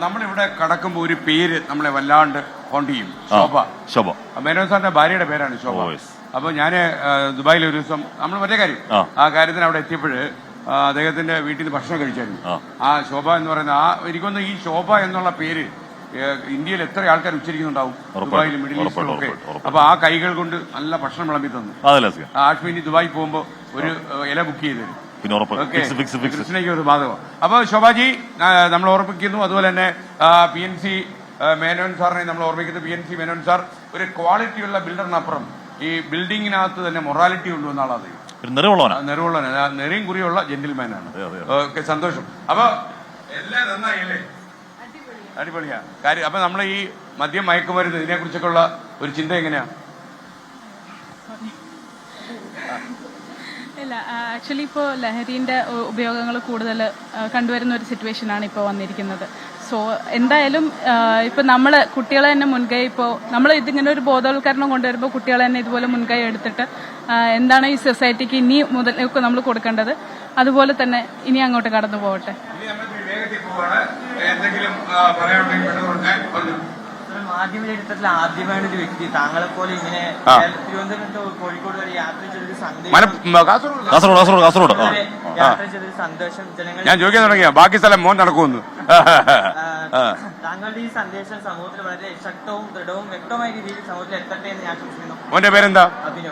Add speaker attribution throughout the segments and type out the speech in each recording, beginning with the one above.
Speaker 1: നമ്മളിവിടെ കടക്കുമ്പോൾ ഒരു പേര് നമ്മളെ വല്ലാണ്ട് ഹോണ്ട് ചെയ്യും. ശോഭ. മേനോൻ സാറിന്റെ ഭാര്യയുടെ പേരാണ് ശോഭ. അപ്പൊ ഞാന് ദുബായിൽ ഒരു ദിവസം നമ്മൾ മറ്റേ കാര്യം ആ കാര്യത്തിന് അവിടെ എത്തിയപ്പോഴ് അദ്ദേഹത്തിന്റെ വീട്ടിൽ നിന്ന് ഭക്ഷണം കഴിച്ചായിരുന്നു. ആ ശോഭ എന്ന് പറയുന്ന എനിക്കൊന്ന് ഈ ശോഭ എന്നുള്ള പേര് ഇന്ത്യയിൽ എത്ര ആൾക്കാർ ഉച്ചരിക്കുന്നുണ്ടാവും, ദുബായിലും മിഡിൽ ഈസ്റ്റിലും ഒക്കെ. അപ്പൊ ആ കൈകൾ കൊണ്ട് നല്ല ഭക്ഷണം വിളമ്പി തന്നു. ആഷ്മിനി ദുബായി പോകുമ്പോ ഒരു ഇല ബുക്ക് ചെയ്ത് തരും. കൃഷ്ണയ്ക്ക് ഒരു ബാധകം. അപ്പൊ ശോഭാജി നമ്മൾ ഓർമ്മിക്കുന്നു. അതുപോലെ തന്നെ PNC മേനോൻ സാറിനെ നമ്മൾ ഓർമ്മിക്കുന്നു. PNC മേനോൻ സാർ ഒരു ക്വാളിറ്റിയുള്ള ബിൽഡറിനപ്പുറം ഈ ബിൽഡിങ്ങിനകത്ത് തന്നെ മൊറാലിറ്റി കൊണ്ടുവന്ന ആളാണ്. നിറവുള്ളവൻ, നെറിയും കുറിയുള്ള ജെന്റിൽമാനാണ്. ഓക്കെ, സന്തോഷം. അപ്പൊ എല്ലാം നന്നായില്ലേ? അടിപൊളിയാ കാര്യം. അപ്പൊ നമ്മൾ ഈ മദ്യം മയക്കുമരുന്ന് ഇതിനെ കുറിച്ചൊക്കെ ഉള്ള ഒരു ചിന്ത എങ്ങനെയാ?
Speaker 2: ഇല്ല, ആക്ച്വലി ഇപ്പോൾ ലഹരിൻ്റെ ഉപയോഗങ്ങൾ കൂടുതൽ കണ്ടുവരുന്ന ഒരു സിറ്റുവേഷനാണ് ഇപ്പോൾ വന്നിരിക്കുന്നത്. സോ എന്തായാലും ഇപ്പം നമ്മൾ കുട്ടികളെ തന്നെ മുൻകൈ, ഇപ്പോൾ നമ്മൾ ഇതിങ്ങനെ ഒരു ബോധവൽക്കരണം കൊണ്ടുവരുമ്പോൾ കുട്ടികളെ തന്നെ ഇതുപോലെ മുൻകൈ എടുത്തിട്ട് എന്താണ് ഈ സൊസൈറ്റിക്ക് ഇനി മുതലൊക്കെ നമ്മൾ കൊടുക്കേണ്ടത്, അതുപോലെ തന്നെ ഇനി അങ്ങോട്ട് കടന്നു പോകട്ടെ.
Speaker 3: മാധ്യമചരിത്രത്തിൽ ആദ്യമാണ് ഒരു വ്യക്തി താങ്കളെ പോലെ ഇങ്ങനെ തിരുവനന്തപുരം കോഴിക്കോട് വരെ യാത്ര ചെയ്തൊരു സന്ദേശം
Speaker 1: ഞാൻ ചോദിക്കാൻ തുടങ്ങിയ ബാക്കി സ്ഥലം മോൻ നടക്കുമെന്ന്.
Speaker 3: താങ്കളുടെ ഈ സന്ദേശം സമൂഹത്തിൽ വളരെ ശക്തവും ദൃഢവും വ്യക്തമായ രീതിയിൽ സമൂഹത്തിൽ എത്തട്ടെ എന്ന് ഞാൻ ആശംസിക്കുന്നു.
Speaker 1: മോന്റെ പേരെന്താ?
Speaker 4: പറഞ്ഞു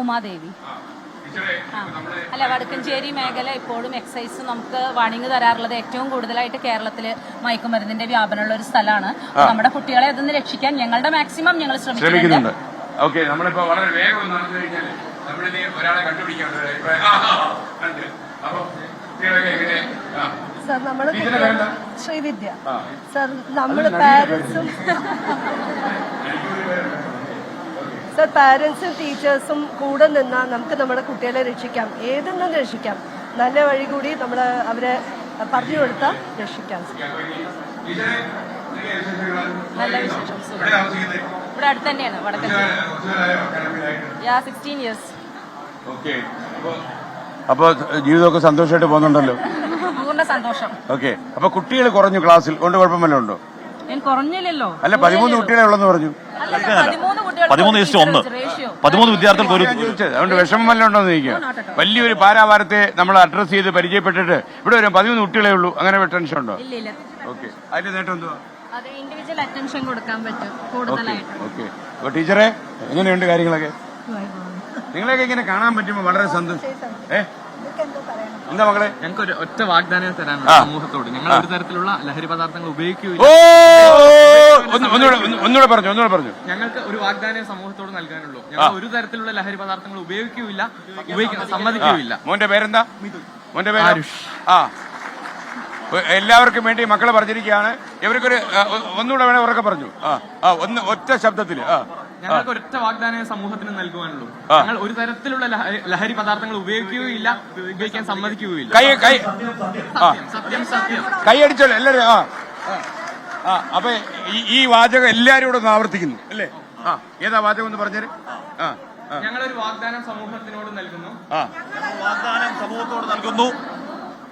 Speaker 5: ഉമാദേവി. അല്ല, വടക്കഞ്ചേരി മേഖല ഇപ്പോഴും എക്സൈസ് നമുക്ക് വാണിംഗ് തരാറുള്ളത് ഏറ്റവും കൂടുതലായിട്ട് കേരളത്തിൽ മയക്കുമരുന്നിന്റെ വ്യാപനമുള്ള ഒരു സ്ഥലമാണ്. നമ്മുടെ കുട്ടികളെ അതൊന്ന് രക്ഷിക്കാൻ ഞങ്ങളുടെ മാക്സിമം ഞങ്ങൾ ശ്രമിക്കുന്നുണ്ട്.
Speaker 1: ഓക്കെ, നമ്മളിപ്പോ വളരെ വേഗം നടന്നു കഴിഞ്ഞാൽ നമ്മളിനി ഒരാളെ കണ്ടുപിടിക്കാണ്ട്
Speaker 6: സർ, നമ്മള് ശ്രീവിദ്യ സർ, നമ്മള് പാരന്റ്സും സർ പാരന്റ്സും ടീച്ചേഴ്സും കൂടെ നിന്നാൽ നമുക്ക് നമ്മുടെ കുട്ടികളെ രക്ഷിക്കാം, ഏതെന്നും രക്ഷിക്കാം. നല്ല വഴി കൂടി നമ്മൾ അവരെ പറഞ്ഞു കൊടുത്താൽ രക്ഷിക്കാം.
Speaker 5: നല്ല വിശേഷം. ഇവിടെ അടുത്ത് തന്നെയാണ് വടക്കഞ്ചേരി. 16 years.
Speaker 1: അപ്പൊ ജീവിതമൊക്കെ സന്തോഷമായിട്ട് പോകുന്നുണ്ടല്ലോ?
Speaker 5: പൂർണ്ണ സന്തോഷം.
Speaker 1: ഓക്കെ, അപ്പൊ കുട്ടികൾ കുറഞ്ഞു ക്ലാസ്സിൽ കൊണ്ട് കുഴപ്പമല്ലോ ഉണ്ടോ?
Speaker 5: കുറഞ്ഞില്ലല്ലോ.
Speaker 1: അല്ല, 13 കുട്ടികളെ ഉള്ളെന്ന് പറഞ്ഞു.
Speaker 4: 13 വിദ്യാർത്ഥികൾക്ക് ഒരു
Speaker 1: അതുകൊണ്ട് വിഷമം വല്ലതും ഉണ്ടോന്ന് ചോദിക്കുക. വലിയൊരു പാരാവാരത്തെ നമ്മൾ അഡ്രസ് ചെയ്ത് പരിചയപ്പെട്ടിട്ട് ഇവിടെ വരും 13 കുട്ടികളെ ഉള്ളൂ, അങ്ങനെ ടെൻഷൻ ഉണ്ടോ? ഓക്കെ, അതിന്റെ നേട്ടം എന്തുവാ?
Speaker 5: ഇൻഡിവിജ്വൽ അറ്റൻഷൻ കൊടുക്കാൻ പറ്റും കൂടുതലായിട്ട്.
Speaker 1: ഓക്കെ, അപ്പൊ ടീച്ചറെ എങ്ങനെയുണ്ട് കാര്യങ്ങളൊക്കെ? നിങ്ങളെയൊക്കെ ഇങ്ങനെ കാണാൻ പറ്റുമ്പോ വളരെ സന്തോഷം. എന്താ മകളെ?
Speaker 7: ഞങ്ങൾക്ക് ഒരു ഒറ്റ വാഗ്ദാനം തരാനുണ്ട് സമൂഹത്തോട്. ഞങ്ങൾ ഒരു തരത്തിലുള്ള ലഹരി പദാർത്ഥങ്ങൾ ഉപയോഗിക്കുകയില്ല.
Speaker 1: ഒന്നുകൂടെ പറഞ്ഞു.
Speaker 7: ഞങ്ങൾക്ക് ഒരു വാഗ്ദാനം സമൂഹത്തോട് നൽകാനുള്ളൂ. ഞങ്ങൾ ഒരു തരത്തിലുള്ള ലഹരി പദാർത്ഥങ്ങൾ ഉപയോഗിക്കുകയില്ല, ഉപയോഗിക്കാൻ സമ്മതിക്കുകയില്ല.
Speaker 1: മോന്റെ പേരെന്താ? മോന്റെ പേര് ആരുഷ്. എല്ലാവർക്കും വേണ്ടി മക്കളെ പറഞ്ഞിരിക്കുകയാണ്. ഇവർക്കൊരു ഒന്നുകൂടെ വേണേ ഉറക്കെ പറഞ്ഞു. ഒറ്റ ശബ്ദത്തില്
Speaker 7: ഞങ്ങൾക്ക് ഒറ്റ വാഗ്ദാനം സമൂഹത്തിന് നൽകുവാനുള്ളൂ. ഞങ്ങൾ ഒരു തരത്തിലുള്ള ലഹരി പദാർത്ഥങ്ങൾ ഉപയോഗിക്കുകയില്ല, ഉപയോഗിക്കാൻ സമ്മതിക്കുകയില്ല.
Speaker 1: കൈയടിച്ചോളൂ എല്ലാരും. അപ്പൊ ഈ വാചകം എല്ലാരും കൂടെ ഒന്ന് ആവർത്തിക്കുന്നു അല്ലേ? ഏതാ വാചകം എന്ന് പറഞ്ഞേര്.
Speaker 7: ഞങ്ങളൊരു വാഗ്ദാനം സമൂഹത്തിനോട് നൽകുന്നു.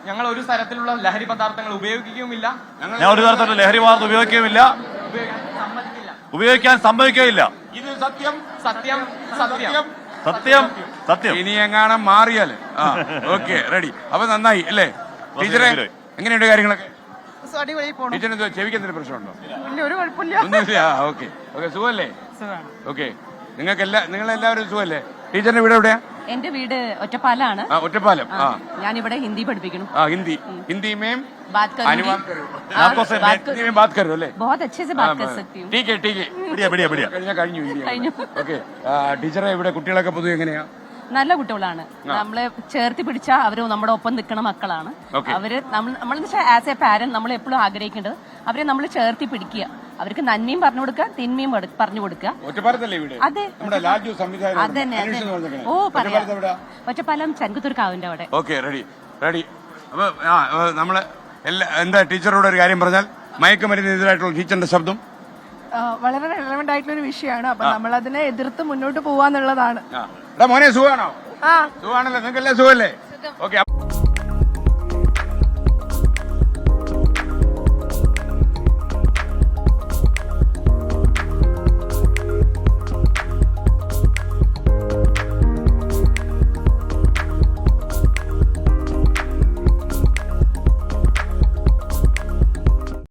Speaker 7: ഞങ്ങൾ ഒരു തരത്തിലുള്ള ലഹരി പദാർത്ഥങ്ങൾ ഉപയോഗിക്കുകയുമില്ല,
Speaker 4: ഉപയോഗിക്കാൻ സമ്മതിക്കുകയില്ല.
Speaker 1: ഇത് സത്യം. ഇനി എങ്ങാനും മാറിയാല് ഓക്കെ, റെഡി. അപ്പൊ നന്നായി അല്ലേ ടീച്ചറെ? എങ്ങനെയുണ്ട് കാര്യങ്ങളൊക്കെ? ടീച്ചറിന് ചെവിക്ക് എന്തെങ്കിലും പ്രശ്നമുണ്ടോ? ഒന്നുമില്ല. ഓക്കെ, സുഖല്ലേ? ഓക്കെ, നിങ്ങളെല്ലാവരും സുഖല്ലേ? ടീച്ചറിന്റെ വീട് എവിടെയാ?
Speaker 5: എന്റെ വീട് ഒറ്റപ്പാലാണ്.
Speaker 1: ഒറ്റപ്പാലം.
Speaker 5: ഞാനിവിടെ ഹിന്ദി പഠിപ്പിക്കുന്നു.
Speaker 1: हिंदी में
Speaker 5: बात करूंगी.
Speaker 1: बात कर रहे हो?
Speaker 5: बहुत अच्छे से बात कर सकती हूँ.
Speaker 1: ठीक है. കഴിഞ്ഞു. ഓക്കെ, ടീച്ചറെ ഇവിടെ കുട്ടികളൊക്കെ പൊതുവെ എങ്ങനെയാ?
Speaker 5: നല്ല കുട്ടികളാണ്. നമ്മളെ ചേർത്തി പിടിച്ചാൽ അവര് നമ്മുടെ ഒപ്പം നിൽക്കുന്ന മക്കളാണ്. അവര് നമ്മൾ ആസ് എ പാരന്റ് നമ്മൾ എപ്പോഴും ആഗ്രഹിക്കേണ്ടത് അവരെ നമ്മൾ ചേർത്തി പിടിക്കുക, അവർക്ക് നന്മയും പറഞ്ഞു കൊടുക്കുക, തിന്മയും പറഞ്ഞു കൊടുക്കുക. അതെ, അതന്നെ. ഓ, പറയാം. ഒറ്റപ്പാലം ചൻകുത്തൂർക്കാവിന്റെ അവിടെ.
Speaker 1: Okay, ready. അപ്പൊ നമ്മള് എന്താ ടീച്ചറോട് ഒരു കാര്യം പറഞ്ഞാൽ മയക്കുമരുന്നിനെതിരായിട്ടുള്ള ടീച്ചറിന്റെ ശബ്ദം
Speaker 6: വളരെ റെലവന്റ് ആയിട്ടുള്ള ഒരു വിഷയമാണ്. അപ്പൊ നമ്മൾ അതിനെ എതിർത്ത് മുന്നോട്ട് പോവാന്നുള്ളതാണ്.
Speaker 1: മോനെ സുഖാണോ? സുഖാണല്ലോ, നിങ്ങൾക്ക് എല്ലാം സുഖല്ലേ? ഓക്കെ.